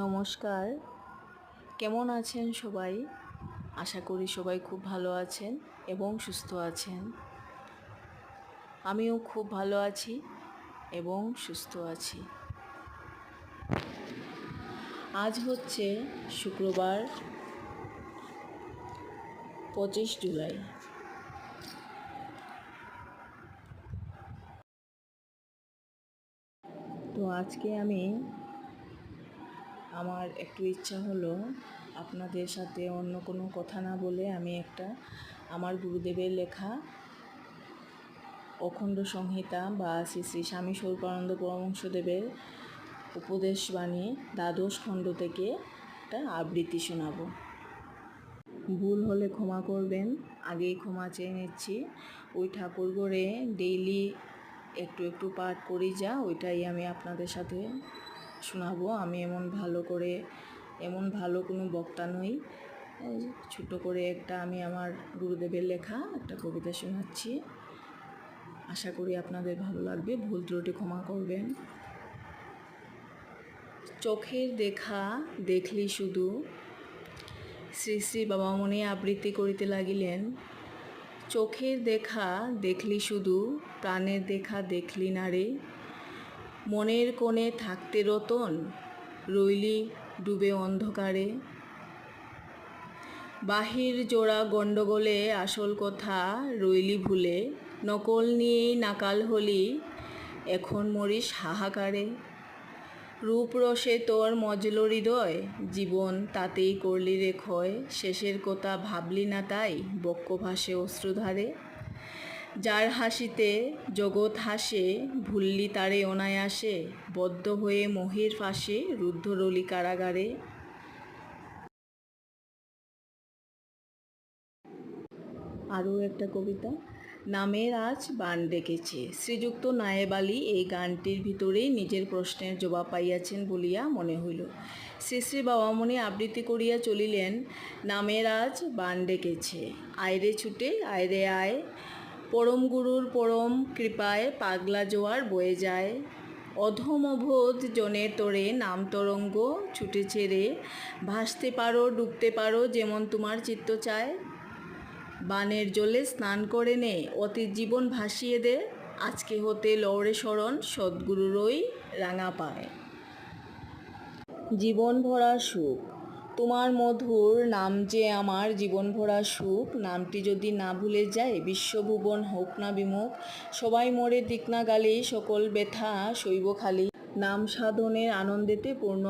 নমস্কার, কেমন আছেন সবাই? আশা করি সবাই খুব ভালো আছেন এবং সুস্থ আছেন। আমিও খুব ভালো আছি এবং সুস্থ আছি। আজ হচ্ছে শুক্রবার 25 জুলাই। তো আজকে আমার একটু ইচ্ছা হলো আপনাদের সাথে অন্য কোনো কথা না বলে আমি আমার গুরুদেবের লেখা অখণ্ড সংহিতা বা শ্রী শ্রী স্বামী স্বরূপানন্দ পরমহংসদেবের উপদেশ বাণী দ্বাদশ খণ্ড থেকে একটা আবৃত্তি শোনাবো। ভুল হলে ক্ষমা করবেন, আগেই ক্ষমা চেয়ে নিচ্ছি। ওই ঠাকুর ঘরে ডেইলি একটু একটু পাঠ করি যা, ওইটাই আমি আপনাদের সাথে শোনাবো। আমি এমন ভালো কোনো বক্তা নই। ছোট করে আমি আমার গুরুদেবের লেখা একটা কবিতা শোনাচ্ছি। আশা করি আপনাদের ভালো লাগবে। ভুল ত্রুটি ক্ষমা করবেন। চোখের দেখা দেখলি শুধু, শ্রী শ্রী বাবামণি আবৃত্তি করিতে লাগিলেন। চোখের দেখা দেখলি শুধু, প্রাণের দেখা দেখলি না রে। মনের কোণে থাকতে রতন, রইলি ডুবে অন্ধকারে। বাহির জোড়া গণ্ডগোলে আসল কথা রইলি ভুলে। নকল নিয়েই নাকাল হলি, এখন মরিস হাহাকারে। রূপরসে তোর মজল হৃদয়, জীবন তাতেই করলি রে ক্ষয়। শেষের কথা ভাবলি না তাই, বক্ষ ভাসে অশ্রুধারে। যার হাসিতে জগৎ হাসে, ভুললি তারে অনায়াসে। বদ্ধ হয়ে মোহের ফাঁসে, রুদ্ধ রলি কারাগারে। আরও একটা কবিতা। নামের আজ বান ডেকেছে। শ্রীযুক্ত নায়েব আলী এই গানটির ভিতরেই নিজের প্রশ্নের জবাব পাইয়াছেন বলিয়া মনে হইল। শ্রী শ্রী বাবামণি আবৃত্তি করিয়া চলিলেন। নামের আজ বান ডেকেছে, আয়রে ছুটে আয়রে আয়। পরম গুরুর পরম কৃপায় পাগলা জোয়ার বয়ে যায়। অধম অবোধ জনের তোরে নাম তরঙ্গ ছুটেছে রে। ভাসতে পারো ডুবতে পারো যেমন তোমার চিত্ত চায়। বানের জলে স্নান করে নে, অতীত জীবন ভাসিয়ে দে। আজকে হতে লওরে শরণ, সদ্গুরুরই রাঙা পায়। জীবন ভরা সুখ, তোমার মধুর নাম যে আমার জীবন ভরা সুখ। নামটি যদি না ভুলে যায়, বিশ্বভুবন হোক না বিমুখ। সবাই মরে দিক না গালি, সকল ব্যথা সইব খালি। নাম সাধনের আনন্দেতে পূর্ণ